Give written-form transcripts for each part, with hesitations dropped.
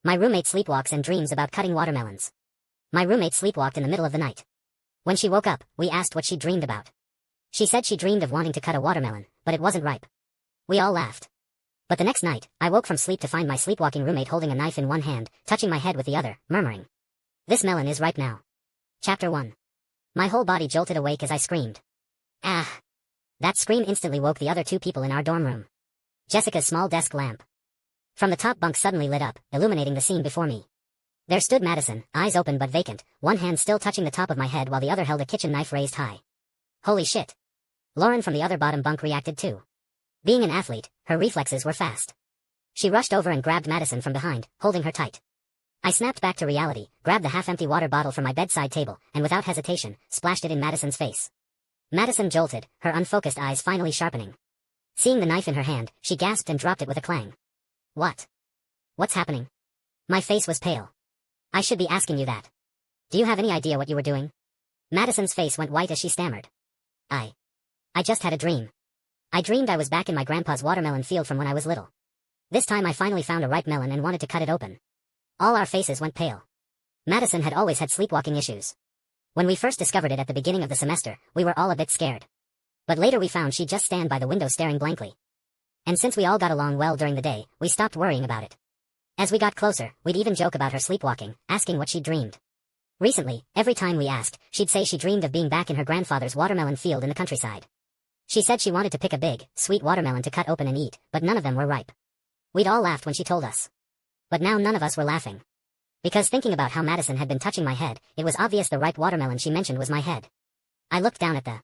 My roommate sleepwalks and dreams about cutting watermelons. My roommate sleepwalked in the middle of the night. When she woke up, we asked what she dreamed about. She said she dreamed of wanting to cut a watermelon, but it wasn't ripe. We all laughed. But the next night, I woke from sleep to find my sleepwalking roommate holding a knife in one hand, touching my head with the other, murmuring, "This melon is ripe now." Chapter 1. My whole body jolted awake as I screamed. Ah! That scream instantly woke the other two people in our dorm room. Jessica's small desk lamp from the top bunk suddenly lit up, illuminating the scene before me. There stood Madison, eyes open but vacant, one hand still touching the top of my head while the other held a kitchen knife raised high. Holy shit. Lauren from the other bottom bunk reacted too. Being an athlete, her reflexes were fast. She rushed over and grabbed Madison from behind, holding her tight. I snapped back to reality, grabbed the half-empty water bottle from my bedside table, and without hesitation, splashed it in Madison's face. Madison jolted, her unfocused eyes finally sharpening. Seeing the knife in her hand, she gasped and dropped it with a clang. What? What's happening? My face was pale. I should be asking you that. Do you have any idea what you were doing? Madison's face went white as she stammered. I just had a dream. I dreamed I was back in my grandpa's watermelon field from when I was little. This time I finally found a ripe melon and wanted to cut it open. All our faces went pale. Madison had always had sleepwalking issues. When we first discovered it at the beginning of the semester, we were all a bit scared. But later we found she'd just stand by the window staring blankly. And since we all got along well during the day, we stopped worrying about it. As we got closer, we'd even joke about her sleepwalking, asking what she'd dreamed. Recently, every time we asked, she'd say she dreamed of being back in her grandfather's watermelon field in the countryside. She said she wanted to pick a big, sweet watermelon to cut open and eat, but none of them were ripe. We'd all laughed when she told us. But now none of us were laughing. Because thinking about how Madison had been touching my head, it was obvious the ripe watermelon she mentioned was my head. I looked down at the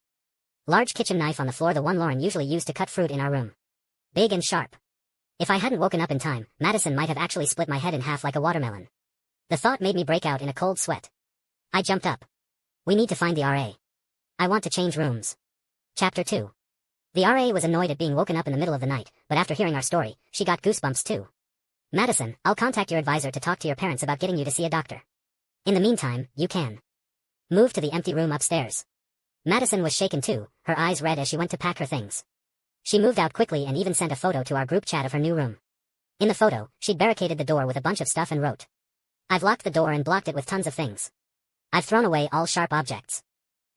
large kitchen knife on the floor, the one Lauren usually used to cut fruit in our room. Big and sharp. If I hadn't woken up in time, Madison might have actually split my head in half like a watermelon. The thought made me break out in a cold sweat. I jumped up. We need to find the RA. I want to change rooms. Chapter 2. The RA was annoyed at being woken up in the middle of the night, but after hearing our story, she got goosebumps too. Madison, I'll contact your advisor to talk to your parents about getting you to see a doctor. In the meantime, you can move to the empty room upstairs. Madison was shaken too, her eyes red as she went to pack her things. She moved out quickly and even sent a photo to our group chat of her new room. In the photo, she'd barricaded the door with a bunch of stuff and wrote, "I've locked the door and blocked it with tons of things. I've thrown away all sharp objects.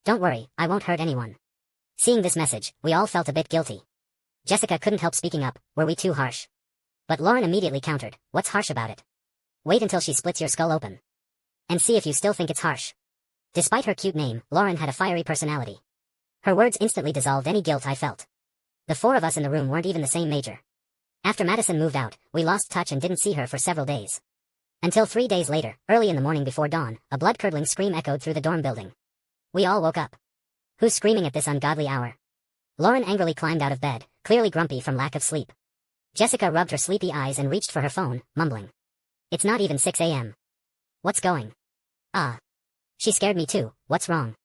Don't worry, I won't hurt anyone." Seeing this message, we all felt a bit guilty. Jessica couldn't help speaking up, "Were we too harsh?" But Lauren immediately countered, "What's harsh about it? Wait until she splits your skull open. And see if you still think it's harsh." Despite her cute name, Lauren had a fiery personality. Her words instantly dissolved any guilt I felt. The four of us in the room weren't even the same major. After Madison moved out, we lost touch and didn't see her for several days. Until 3 days later, early in the morning before dawn, a blood-curdling scream echoed through the dorm building. We all woke up. Who's screaming at this ungodly hour? Lauren angrily climbed out of bed, clearly grumpy from lack of sleep. Jessica rubbed her sleepy eyes and reached for her phone, mumbling, "It's not even 6 a.m. What's going? Ah." She scared me too. "What's wrong?"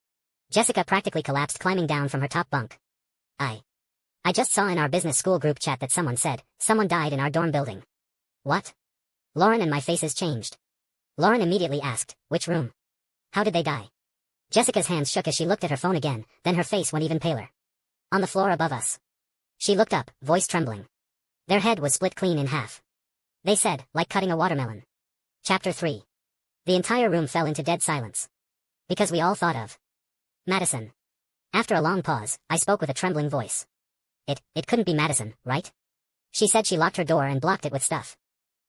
Jessica practically collapsed, climbing down from her top bunk. I just saw in our business school group chat that someone said, someone died in our dorm building." "What?" Lauren and my faces changed. Lauren immediately asked, "Which room? How did they die?" Jessica's hands shook as she looked at her phone again, then her face went even paler. "On the floor above us." She looked up, voice trembling. Their head was split clean in half. They said, like cutting a watermelon. Chapter 3. The entire room fell into dead silence. Because we all thought of Madison. After a long pause, I spoke with a trembling voice. It couldn't be Madison, right?" She said she locked her door and blocked it with stuff.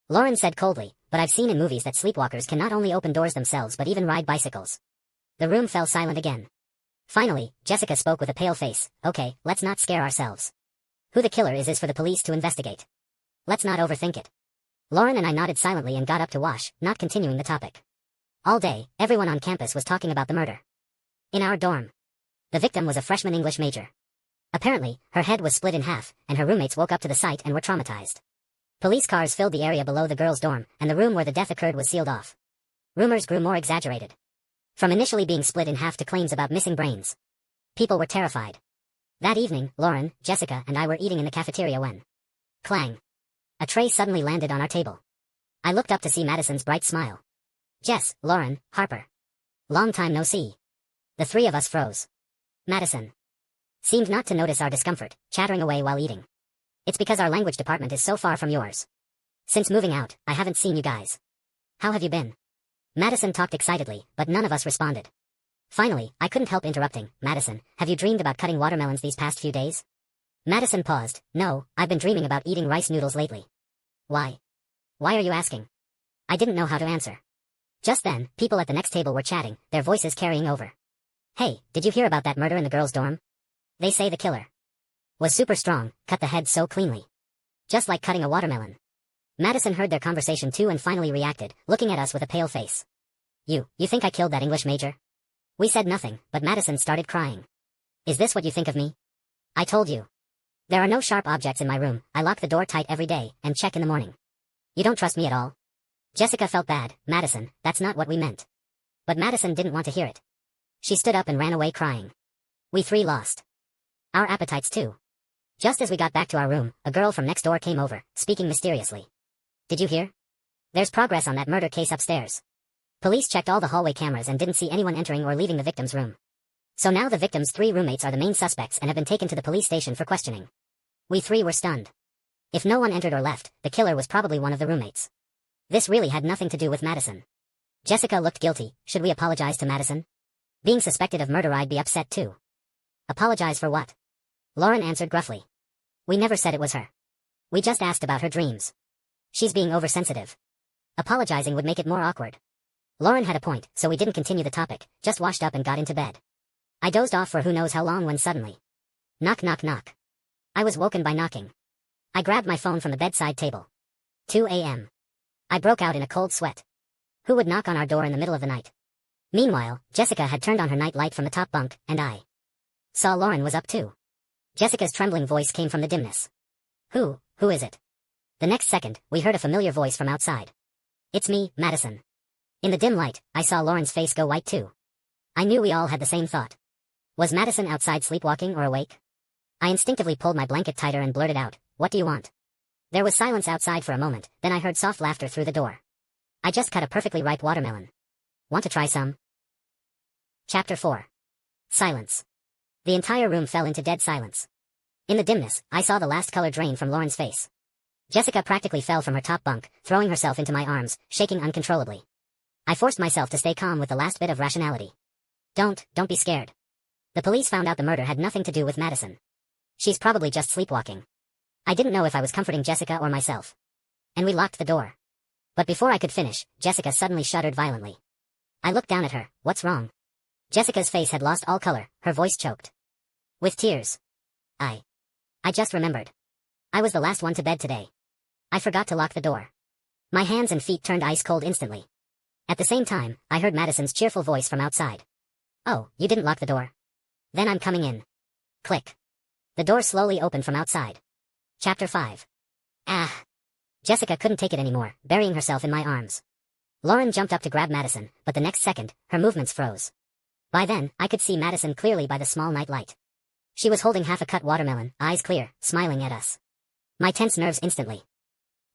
Lauren said coldly, "But I've seen in movies that sleepwalkers can not only open doors themselves but even ride bicycles." The room fell silent again. Finally, Jessica spoke with a pale face, "Okay, let's not scare ourselves. Who the killer is for the police to investigate. Let's not overthink it." Lauren and I nodded silently and got up to wash, not continuing the topic. All day, everyone on campus was talking about the murder. In our dorm, the victim was a freshman English major. Apparently, her head was split in half, and her roommates woke up to the sight and were traumatized. Police cars filled the area below the girls' dorm, and the room where the death occurred was sealed off. Rumors grew more exaggerated. From initially being split in half to claims about missing brains. People were terrified. That evening, Lauren, Jessica, and I were eating in the cafeteria when clang. A tray suddenly landed on our table. I looked up to see Madison's bright smile. "Jess, Lauren, Harper. Long time no see." The three of us froze. Madison seemed not to notice our discomfort, chattering away while eating. "It's because our language department is so far from yours. Since moving out, I haven't seen you guys. How have you been? Madison talked excitedly, but none of us responded. Finally, I couldn't help interrupting. Madison, have you dreamed about cutting watermelons these past few days? Madison paused. No, I've been dreaming about eating rice noodles lately. Why? Why are you asking? I didn't know how to answer. Just then, people at the next table were chatting, their voices carrying over. Hey, did you hear about that murder in the girls' dorm? They say the killer was super strong, cut the head so cleanly. Just like cutting a watermelon. Madison heard their conversation too and finally reacted, looking at us with a pale face. You think I killed that English major? We said nothing, but Madison started crying. Is this what you think of me? I told you. There are no sharp objects in my room, I lock the door tight every day, and check in the morning. You don't trust me at all? Jessica felt bad. Madison, that's not what we meant. But Madison didn't want to hear it. She stood up and ran away crying. We three lost our appetites too. Just as we got back to our room, a girl from next door came over, speaking mysteriously. Did you hear? There's progress on that murder case upstairs. Police checked all the hallway cameras and didn't see anyone entering or leaving the victim's room. So now the victim's 3 roommates are the main suspects and have been taken to the police station for questioning. We 3 were stunned. If no one entered or left, the killer was probably one of the roommates. This really had nothing to do with Madison. Jessica looked guilty. Should we apologize to Madison? Being suspected of murder, I'd be upset too. Apologize for what? Lauren answered gruffly. We never said it was her. We just asked about her dreams. She's being oversensitive. Apologizing would make it more awkward. Lauren had a point, so we didn't continue the topic, just washed up and got into bed. I dozed off for who knows how long when suddenly. Knock knock knock. I was woken by knocking. I grabbed my phone from the bedside table. 2 a.m. I broke out in a cold sweat. Who would knock on our door in the middle of the night? Meanwhile, Jessica had turned on her night light from the top bunk, and I saw Lauren was up too. Jessica's trembling voice came from the dimness. Who is it? The next second, we heard a familiar voice from outside. It's me, Madison. In the dim light, I saw Lauren's face go white too. I knew we all had the same thought. Was Madison outside sleepwalking or awake? I instinctively pulled my blanket tighter and blurted out, what do you want? There was silence outside for a moment, then I heard soft laughter through the door. I just cut a perfectly ripe watermelon. Want to try some? Chapter 4. Silence. The entire room fell into dead silence. In the dimness, I saw the last color drain from Lauren's face. Jessica practically fell from her top bunk, throwing herself into my arms, shaking uncontrollably. I forced myself to stay calm with the last bit of rationality. Don't be scared. The police found out the murder had nothing to do with Madison. She's probably just sleepwalking. I didn't know if I was comforting Jessica or myself. And we locked the door. But before I could finish, Jessica suddenly shuddered violently. I looked down at her. What's wrong? Jessica's face had lost all color, her voice choked. With tears. I just remembered. I was the last one to bed today. I forgot to lock the door. My hands and feet turned ice cold instantly. At the same time, I heard Madison's cheerful voice from outside. Oh, you didn't lock the door? Then I'm coming in. Click. The door slowly opened from outside. Chapter 5. Ah. Jessica couldn't take it anymore, burying herself in my arms. Lauren jumped up to grab Madison, but the next second, her movements froze. By then, I could see Madison clearly by the small night light. She was holding half a cut watermelon, eyes clear, smiling at us. My tense nerves instantly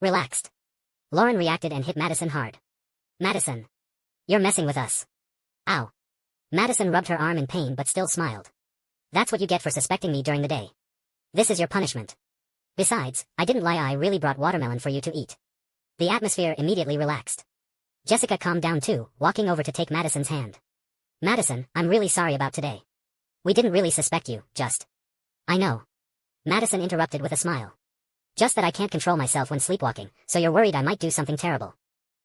relaxed. Lauren reacted and hit Madison hard. Madison. You're messing with us. Ow. Madison rubbed her arm in pain but still smiled. That's what you get for suspecting me during the day. This is your punishment. Besides, I didn't lie, I really brought watermelon for you to eat. The atmosphere immediately relaxed. Jessica calmed down too, walking over to take Madison's hand. Madison, I'm really sorry about today. We didn't really suspect you, just. I know. Madison interrupted with a smile. Just that I can't control myself when sleepwalking, so you're worried I might do something terrible.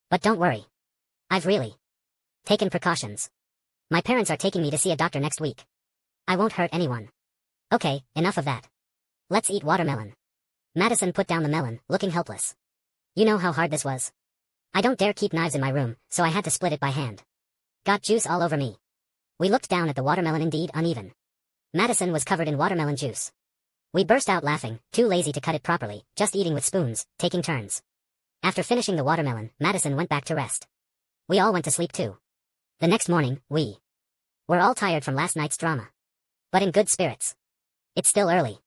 But don't worry. I've really taken precautions. My parents are taking me to see a doctor next week. I won't hurt anyone. Okay, enough of that. Let's eat watermelon. Madison put down the melon, looking helpless. You know how hard this was? I don't dare keep knives in my room, so I had to split it by hand. Got juice all over me. We looked down at the watermelon, indeed uneven. Madison was covered in watermelon juice. We burst out laughing, too lazy to cut it properly, just eating with spoons, taking turns. After finishing the watermelon, Madison went back to rest. We all went to sleep too. The next morning, we were all tired from last night's drama. But in good spirits. It's still early.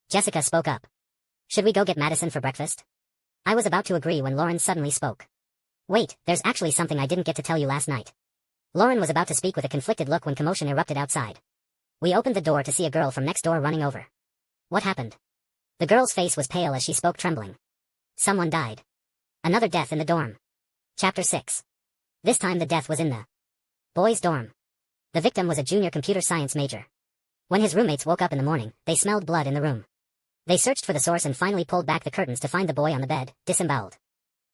Jessica spoke up. Should we go get Madison for breakfast? I was about to agree when Lauren suddenly spoke. Wait, there's actually something I didn't get to tell you last night. Lauren was about to speak with a conflicted look when commotion erupted outside. We opened the door to see a girl from next door running over. What happened? The girl's face was pale as she spoke, trembling. Someone died. Another death in the dorm. Chapter 6. This time the death was in the boys' dorm. The victim was a junior computer science major. When his roommates woke up in the morning, they smelled blood in the room. They searched for the source and finally pulled back the curtains to find the boy on the bed, disemboweled.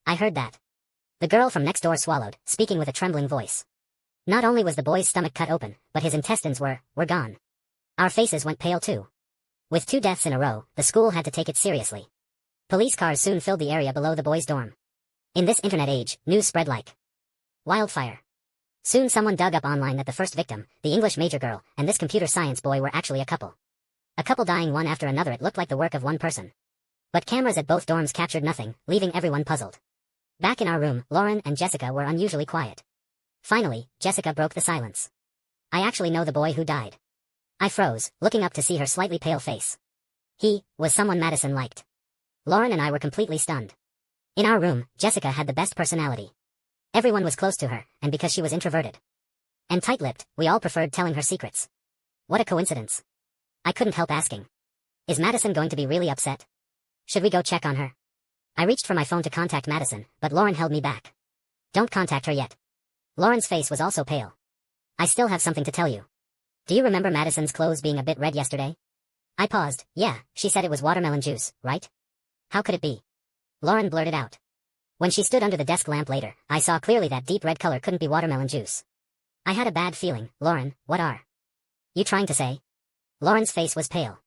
I heard that. The girl from next door swallowed, speaking with a trembling voice. Not only was the boy's stomach cut open, but his intestines were gone. Our faces went pale too. With 2 deaths in a row, the school had to take it seriously. Police cars soon filled the area below the boys' dorm. In this internet age, news spread like wildfire. Soon someone dug up online that the first victim, the English major girl, and this computer science boy were actually a couple. A couple dying one after another. It looked like the work of one person. But cameras at both dorms captured nothing, leaving everyone puzzled. Back in our room, Lauren and Jessica were unusually quiet. Finally, Jessica broke the silence. I actually know the boy who died. I froze, looking up to see her slightly pale face. He was someone Madison liked. Lauren and I were completely stunned. In our room, Jessica had the best personality. Everyone was close to her, and because she was introverted and tight-lipped, we all preferred telling her secrets. What a coincidence. I couldn't help asking. Is Madison going to be really upset? Should we go check on her? I reached for my phone to contact Madison, but Lauren held me back. Don't contact her yet. Lauren's face was also pale. I still have something to tell you. Do you remember Madison's clothes being a bit red yesterday? I paused. Yeah, she said it was watermelon juice, right? How could it be? Lauren blurted out. When she stood under the desk lamp later, I saw clearly that deep red color couldn't be watermelon juice. I had a bad feeling. Lauren, what are you trying to say? Lauren's face was pale.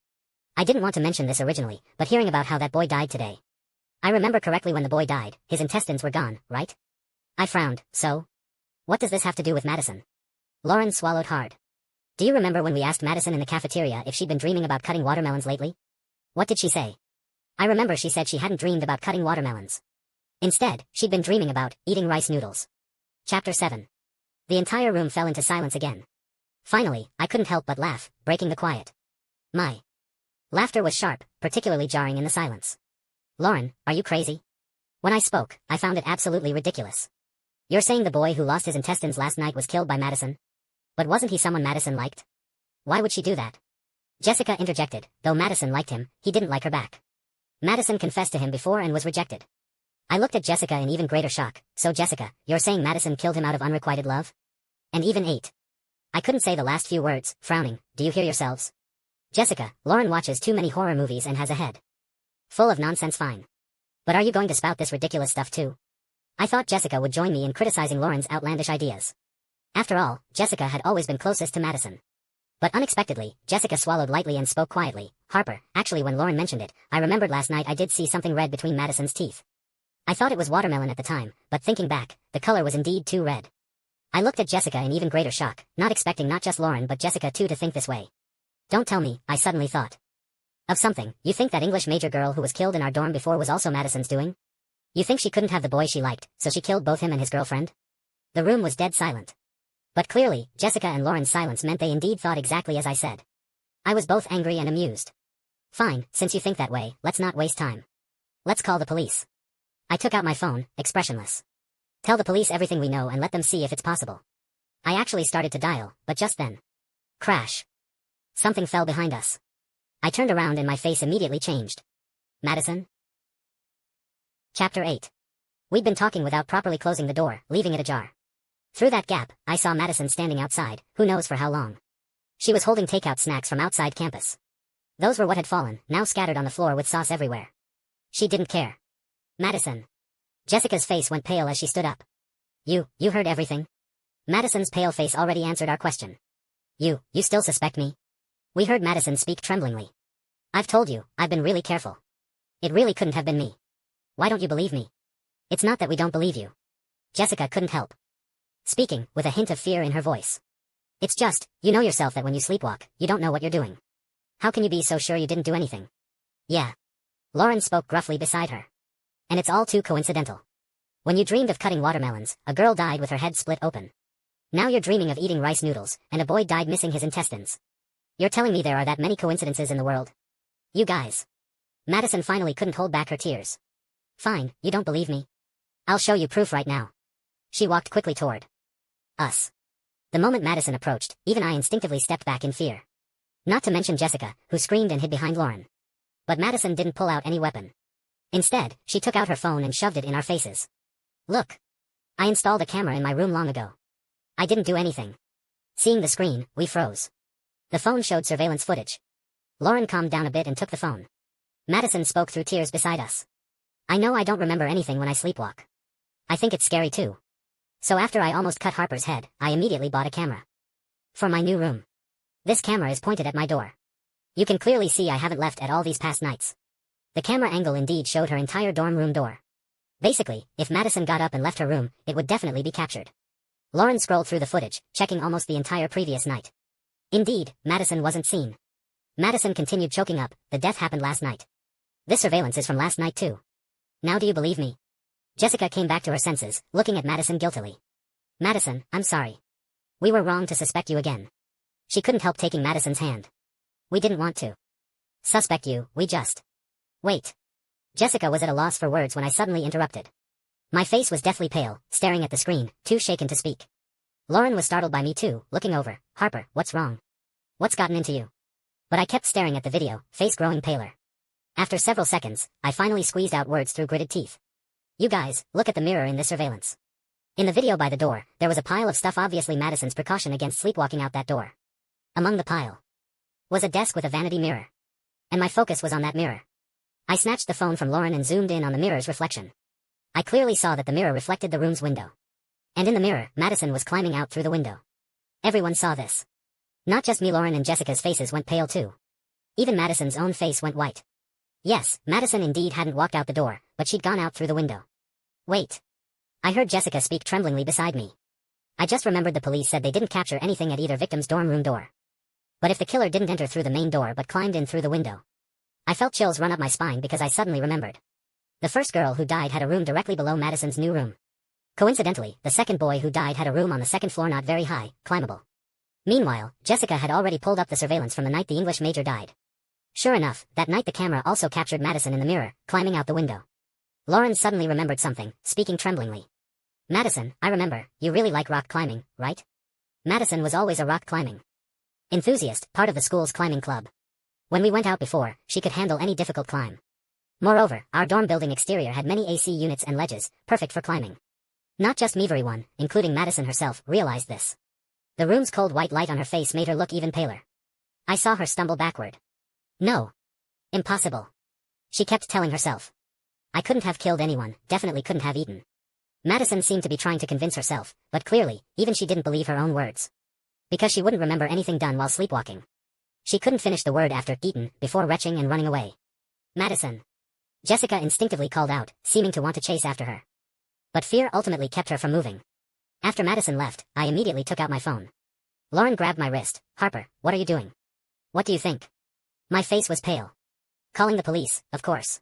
I didn't want to mention this originally, but hearing about how that boy died today. I remember correctly when the boy died, his intestines were gone, right? I frowned. So? What does this have to do with Madison? Lauren swallowed hard. Do you remember when we asked Madison in the cafeteria if she'd been dreaming about cutting watermelons lately? What did she say? I remember she said she hadn't dreamed about cutting watermelons. Instead, she'd been dreaming about eating rice noodles. Chapter 7. The entire room fell into silence again. Finally, I couldn't help but laugh, breaking the quiet. My laughter was sharp, particularly jarring in the silence. Lauren, are you crazy? When I spoke, I found it absolutely ridiculous. You're saying the boy who lost his intestines last night was killed by Madison? But wasn't he someone Madison liked? Why would she do that? Jessica interjected. Though Madison liked him, he didn't like her back. Madison confessed to him before and was rejected. I looked at Jessica in even greater shock. So Jessica, you're saying Madison killed him out of unrequited love? And even ate. I couldn't say the last few words, frowning. Do you hear yourselves? Jessica, Lauren watches too many horror movies and has a head full of nonsense. Fine. But are you going to spout this ridiculous stuff too? I thought Jessica would join me in criticizing Lauren's outlandish ideas. After all, Jessica had always been closest to Madison. But unexpectedly, Jessica swallowed lightly and spoke quietly. Harper, actually when Lauren mentioned it, I remembered last night I did see something red between Madison's teeth. I thought it was watermelon at the time, but thinking back, the color was indeed too red. I looked at Jessica in even greater shock, not expecting not just Lauren but Jessica too to think this way. Don't tell me, I suddenly thought of something. You think that English major girl who was killed in our dorm before was also Madison's doing? You think she couldn't have the boy she liked, so she killed both him and his girlfriend? The room was dead silent. But clearly, Jessica and Lauren's silence meant they indeed thought exactly as I said. I was both angry and amused. Fine, since you think that way, let's not waste time. Let's call the police. I took out my phone, expressionless. Tell the police everything we know and let them see if it's possible. I actually started to dial, but just then. Crash. Something fell behind us. I turned around and my face immediately changed. Madison? Chapter 8. We'd been talking without properly closing the door, leaving it ajar. Through that gap, I saw Madison standing outside, who knows for how long. She was holding takeout snacks from outside campus. Those were what had fallen, now scattered on the floor with sauce everywhere. She didn't care. Madison. Jessica's face went pale as she stood up. You heard everything? Madison's pale face already answered our question. You still suspect me? We heard Madison speak tremblingly. I've told you, I've been really careful. It really couldn't have been me. Why don't you believe me? It's not that we don't believe you. Jessica couldn't help speaking, with a hint of fear in her voice. It's just, you know yourself that when you sleepwalk, you don't know what you're doing. How can you be so sure you didn't do anything? Yeah. Lauren spoke gruffly beside her. And it's all too coincidental. When you dreamed of cutting watermelons, a girl died with her head split open. Now you're dreaming of eating rice noodles, and a boy died missing his intestines. You're telling me there are that many coincidences in the world? You guys. Madison finally couldn't hold back her tears. Fine, you don't believe me? I'll show you proof right now. She walked quickly toward us. The moment Madison approached, even I instinctively stepped back in fear. Not to mention Jessica, who screamed and hid behind Lauren. But Madison didn't pull out any weapon. Instead, she took out her phone and shoved it in our faces. Look. I installed a camera in my room long ago. I didn't do anything. Seeing the screen, we froze. The phone showed surveillance footage. Lauren calmed down a bit and took the phone. Madison spoke through tears beside us. I know I don't remember anything when I sleepwalk. I think it's scary too. So after I almost cut Harper's head, I immediately bought a camera. For my new room. This camera is pointed at my door. You can clearly see I haven't left at all these past nights. The camera angle indeed showed her entire dorm room door. Basically, if Madison got up and left her room, it would definitely be captured. Lauren scrolled through the footage, checking almost the entire previous night. Indeed, Madison wasn't seen. Madison continued choking up. The death happened last night. This surveillance is from last night too. Now do you believe me? Jessica came back to her senses, looking at Madison guiltily. Madison, I'm sorry. We were wrong to suspect you again. She couldn't help taking Madison's hand. We didn't want to suspect you, we just... Wait. Jessica was at a loss for words when I suddenly interrupted. My face was deathly pale, staring at the screen, too shaken to speak. Lauren was startled by me too, looking over. Harper, what's wrong? What's gotten into you? But I kept staring at the video, face growing paler. After several seconds, I finally squeezed out words through gritted teeth. You guys, look at the mirror in this surveillance. In the video by the door, there was a pile of stuff, obviously Madison's precaution against sleepwalking out that door. Among the pile was a desk with a vanity mirror. And my focus was on that mirror. I snatched the phone from Lauren and zoomed in on the mirror's reflection. I clearly saw that the mirror reflected the room's window. And in the mirror, Madison was climbing out through the window. Everyone saw this. Not just me, Lauren and Jessica's faces went pale too. Even Madison's own face went white. Yes, Madison indeed hadn't walked out the door, but she'd gone out through the window. Wait. I heard Jessica speak tremblingly beside me. I just remembered the police said they didn't capture anything at either victim's dorm room door. But if the killer didn't enter through the main door but climbed in through the window. I felt chills run up my spine because I suddenly remembered. The first girl who died had a room directly below Madison's new room. Coincidentally, the second boy who died had a room on the second floor, not very high, climbable. Meanwhile, Jessica had already pulled up the surveillance from the night the English major died. Sure enough, that night the camera also captured Madison in the mirror, climbing out the window. Lauren suddenly remembered something, speaking tremblingly. Madison, I remember, you really like rock climbing, right? Madison was always a rock climbing enthusiast, part of the school's climbing club. When we went out before, she could handle any difficult climb. Moreover, our dorm building exterior had many AC units and ledges, perfect for climbing. Not just me, everyone, including Madison herself, realized this. The room's cold white light on her face made her look even paler. I saw her stumble backward. No. Impossible. She kept telling herself. I couldn't have killed anyone, definitely couldn't have eaten. Madison seemed to be trying to convince herself, but clearly, even she didn't believe her own words. Because she wouldn't remember anything done while sleepwalking. She couldn't finish the word after eaten, before retching and running away. Madison. Jessica instinctively called out, seeming to want to chase after her. But fear ultimately kept her from moving. After Madison left, I immediately took out my phone. Lauren grabbed my wrist. Harper, what are you doing? What do you think? My face was pale. Calling the police, of course.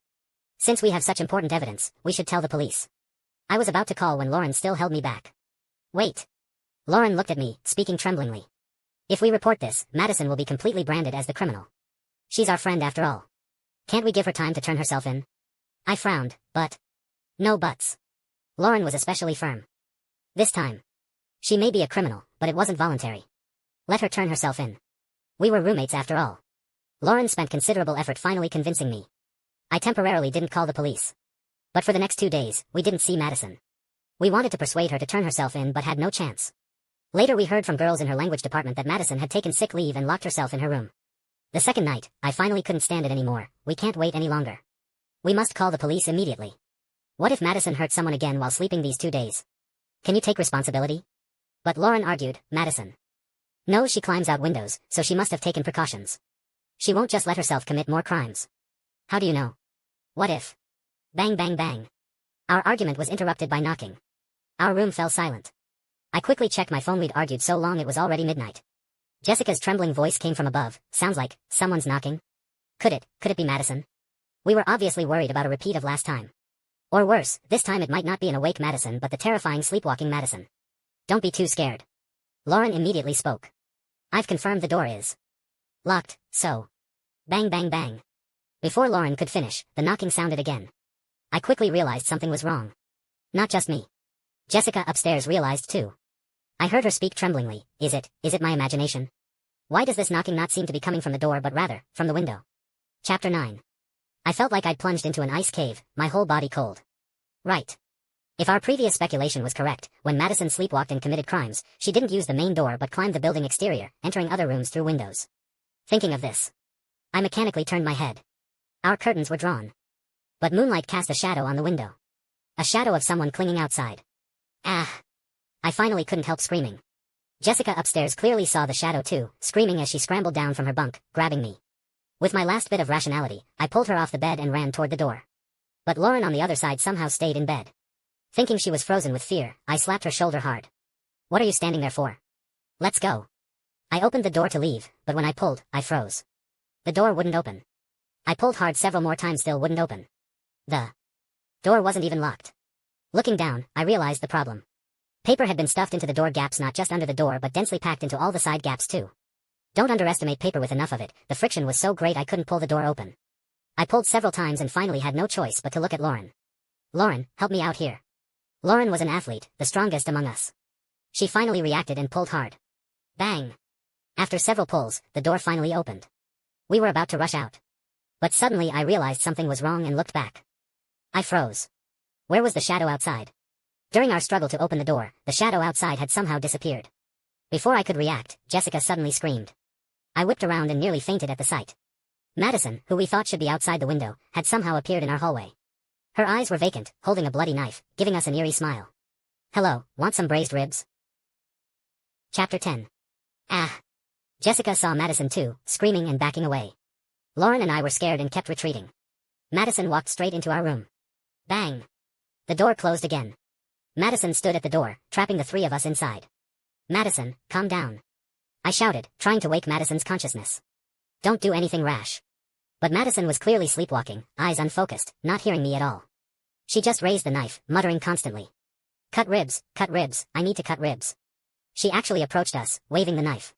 Since we have such important evidence, we should tell the police. I was about to call when Lauren still held me back. Wait. Lauren looked at me, speaking tremblingly. If we report this, Madison will be completely branded as the criminal. She's our friend after all. Can't we give her time to turn herself in? I frowned, but... No buts. Lauren was especially firm. This time. She may be a criminal, but it wasn't voluntary. Let her turn herself in. We were roommates after all. Lauren spent considerable effort finally convincing me. I temporarily didn't call the police. But for the next 2 days, we didn't see Madison. We wanted to persuade her to turn herself in but had no chance. Later we heard from girls in her language department that Madison had taken sick leave and locked herself in her room. The second night, I finally couldn't stand it anymore. We can't wait any longer. We must call the police immediately. What if Madison hurt someone again while sleeping these 2 days? Can you take responsibility? But Lauren argued, Madison knows she climbs out windows, so she must have taken precautions. She won't just let herself commit more crimes. How do you know? What if? Bang bang bang. Our argument was interrupted by knocking. Our room fell silent. I quickly checked my phone. We'd argued so long it was already midnight. Jessica's trembling voice came from above. Sounds like someone's knocking. Could it be Madison? We were obviously worried about a repeat of last time. Or worse, this time it might not be an awake Madison but the terrifying sleepwalking Madison. Don't be too scared. Lauren immediately spoke. I've confirmed the door is locked, so... Bang bang bang. Before Lauren could finish, the knocking sounded again. I quickly realized something was wrong. Not just me. Jessica upstairs realized too. I heard her speak tremblingly. Is it my imagination? Why does this knocking not seem to be coming from the door but rather, from the window? Chapter 9. I felt like I'd plunged into an ice cave, my whole body cold. Right. If our previous speculation was correct, when Madison sleepwalked and committed crimes, she didn't use the main door but climbed the building exterior, entering other rooms through windows. Thinking of this, I mechanically turned my head. Our curtains were drawn, but moonlight cast a shadow on the window. A shadow of someone clinging outside. Ah! I finally couldn't help screaming. Jessica upstairs clearly saw the shadow too, screaming as she scrambled down from her bunk, grabbing me. With my last bit of rationality, I pulled her off the bed and ran toward the door. But Lauren on the other side somehow stayed in bed. Thinking she was frozen with fear, I slapped her shoulder hard. What are you standing there for? Let's go. I opened the door to leave, but when I pulled, I froze. The door wouldn't open. I pulled hard several more times, still wouldn't open. The door wasn't even locked. Looking down, I realized the problem. Paper had been stuffed into the door gaps, not just under the door but densely packed into all the side gaps too. Don't underestimate paper with enough of it, the friction was so great I couldn't pull the door open. I pulled several times and finally had no choice but to look at Lauren. Lauren, help me out here. Lauren was an athlete, the strongest among us. She finally reacted and pulled hard. Bang! After several pulls, the door finally opened. We were about to rush out. But suddenly I realized something was wrong and looked back. I froze. Where was the shadow outside? During our struggle to open the door, the shadow outside had somehow disappeared. Before I could react, Jessica suddenly screamed. I whipped around and nearly fainted at the sight. Madison, who we thought should be outside the window, had somehow appeared in our hallway. Her eyes were vacant, holding a bloody knife, giving us an eerie smile. Hello, want some braised ribs? Chapter 10. Ah! Jessica saw Madison too, screaming and backing away. Lauren and I were scared and kept retreating. Madison walked straight into our room. Bang! The door closed again. Madison stood at the door, trapping the three of us inside. Madison, calm down. I shouted, trying to wake Madison's consciousness. Don't do anything rash. But Madison was clearly sleepwalking, eyes unfocused, not hearing me at all. She just raised the knife, muttering constantly. Cut ribs, I need to cut ribs. She actually approached us, waving the knife.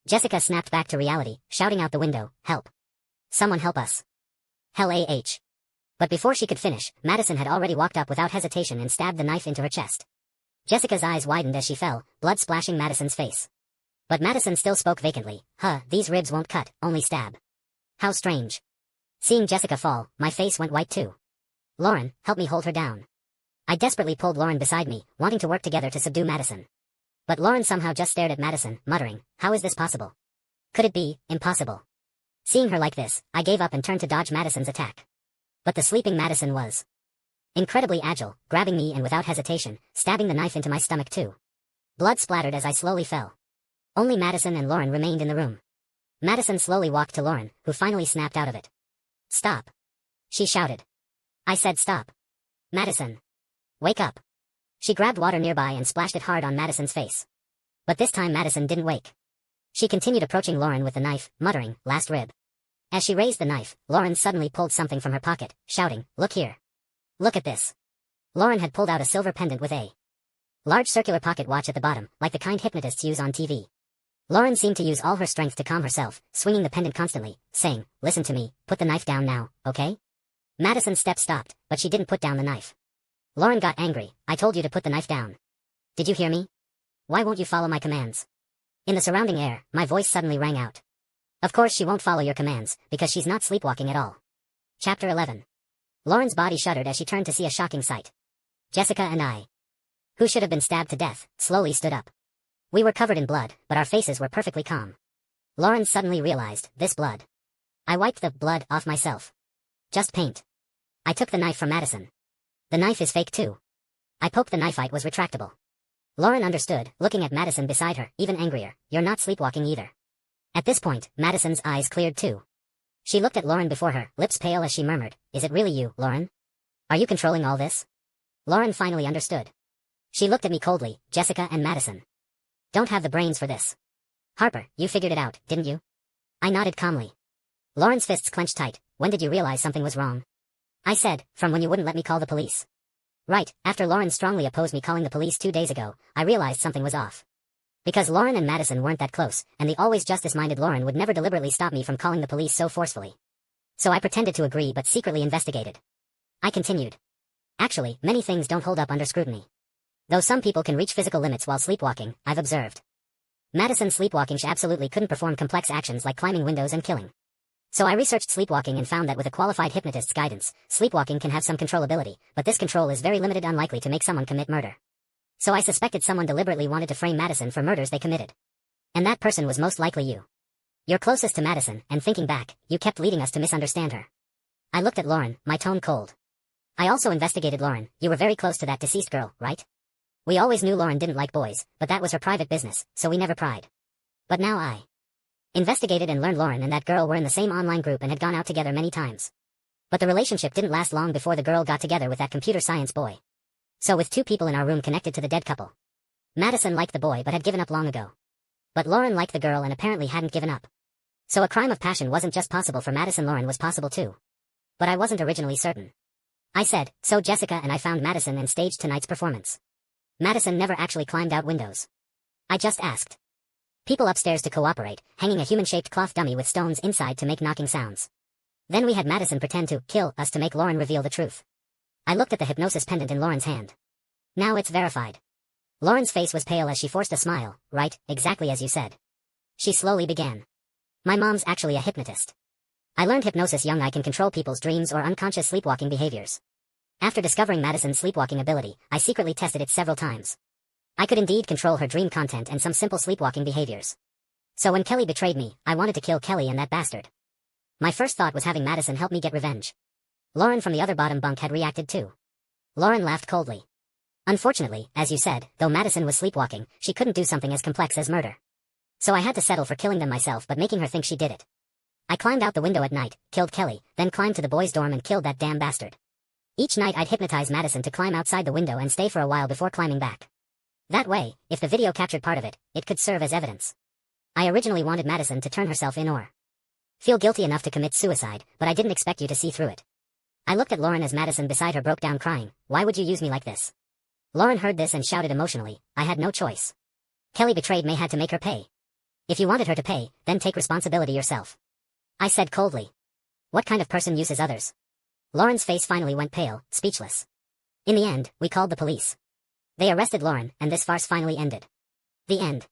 Jessica snapped back to reality, shouting out the window, help. Someone help us. Hell ah. But before she could finish, Madison had already walked up without hesitation and stabbed the knife into her chest. Jessica's eyes widened as she fell, blood splashing Madison's face. But Madison still spoke vacantly, these ribs won't cut, only stab. How strange. Seeing Jessica fall, my face went white too. Lauren, help me hold her down. I desperately pulled Lauren beside me, wanting to work together to subdue Madison. But Lauren somehow just stared at Madison, muttering, how is this possible? Could it be impossible? Seeing her like this, I gave up and turned to dodge Madison's attack. But the sleeping Madison was incredibly agile, grabbing me and without hesitation, stabbing the knife into my stomach too. Blood splattered as I slowly fell. Only Madison and Lauren remained in the room. Madison slowly walked to Lauren, who finally snapped out of it. Stop. She shouted. I said stop. Madison. Wake up. She grabbed water nearby and splashed it hard on Madison's face. But this time Madison didn't wake. She continued approaching Lauren with the knife, muttering, last rib. As she raised the knife, Lauren suddenly pulled something from her pocket, shouting, look here. Look at this. Lauren had pulled out a silver pendant with a large circular pocket watch at the bottom, like the kind hypnotists use on TV. Lauren seemed to use all her strength to calm herself, swinging the pendant constantly, saying, listen to me, put the knife down now, okay? Madison's steps stopped, but she didn't put down the knife. Lauren got angry, I told you to put the knife down. Did you hear me? Why won't you follow my commands? In the surrounding air, my voice suddenly rang out. Of course she won't follow your commands, because she's not sleepwalking at all. Chapter 11. Lauren's body shuddered as she turned to see a shocking sight. Jessica and I, who should have been stabbed to death, slowly stood up. We were covered in blood, but our faces were perfectly calm. Lauren suddenly realized, this blood. I wiped the blood off myself. Just paint. I took the knife from Madison. The knife is fake too. I poked the knife, it was retractable. Lauren understood, looking at Madison beside her, even angrier, you're not sleepwalking either. At this point, Madison's eyes cleared too. She looked at Lauren before her, lips pale as she murmured, is it really you, Lauren? Are you controlling all this? Lauren finally understood. She looked at me coldly, Jessica and Madison. Don't have the brains for this. Harper, you figured it out, didn't you? I nodded calmly. Lauren's fists clenched tight, when did you realize something was wrong? I said, from when you wouldn't let me call the police. Right, after Lauren strongly opposed me calling the police 2 days ago, I realized something was off. Because Lauren and Madison weren't that close, and the always justice-minded Lauren would never deliberately stop me from calling the police so forcefully. So I pretended to agree but secretly investigated. I continued. Actually, many things don't hold up under scrutiny. Though some people can reach physical limits while sleepwalking, I've observed. Madison sleepwalking, she absolutely couldn't perform complex actions like climbing windows and killing. So I researched sleepwalking and found that with a qualified hypnotist's guidance, sleepwalking can have some controllability, but this control is very limited, unlikely to make someone commit murder. So I suspected someone deliberately wanted to frame Madison for murders they committed. And that person was most likely you. You're closest to Madison, and thinking back, you kept leading us to misunderstand her. I looked at Lauren, my tone cold. I also investigated Lauren. You were very close to that deceased girl, right? We always knew Lauren didn't like boys, but that was her private business, so we never pried. But now I investigated and learned Lauren and that girl were in the same online group and had gone out together many times. But the relationship didn't last long before the girl got together with that computer science boy. So with two people in our room connected to the dead couple. Madison liked the boy but had given up long ago. But Lauren liked the girl and apparently hadn't given up. So a crime of passion wasn't just possible for Madison, Lauren was possible too. But I wasn't originally certain. I said, so Jessica and I found Madison and staged tonight's performance. Madison never actually climbed out windows. I just asked people upstairs to cooperate, hanging a human-shaped cloth dummy with stones inside to make knocking sounds. Then we had Madison pretend to kill us to make Lauren reveal the truth. I looked at the hypnosis pendant in Lauren's hand. Now it's verified. Lauren's face was pale as she forced a smile. Right, exactly as you said. She slowly began. My mom's actually a hypnotist. I learned hypnosis young. I can control people's dreams or unconscious sleepwalking behaviors. After discovering Madison's sleepwalking ability, I secretly tested it several times. I could indeed control her dream content and some simple sleepwalking behaviors. So when Kelly betrayed me, I wanted to kill Kelly and that bastard. My first thought was having Madison help me get revenge. Lauren from the other bottom bunk had reacted too. Lauren laughed coldly. Unfortunately, as you said, though Madison was sleepwalking, she couldn't do something as complex as murder. So I had to settle for killing them myself but making her think she did it. I climbed out the window at night, killed Kelly, then climbed to the boys' dorm and killed that damn bastard. Each night I'd hypnotize Madison to climb outside the window and stay for a while before climbing back. That way, if the video captured part of it, it could serve as evidence. I originally wanted Madison to turn herself in or feel guilty enough to commit suicide, but I didn't expect you to see through it. I looked at Lauren as Madison beside her broke down crying. Why would you use me like this? Lauren heard this and shouted emotionally, I had no choice. Kelly betrayed me, had to make her pay. If you wanted her to pay, then take responsibility yourself. I said coldly. What kind of person uses others? Lauren's face finally went pale, speechless. In the end, we called the police. They arrested Lauren, and this farce finally ended. The end.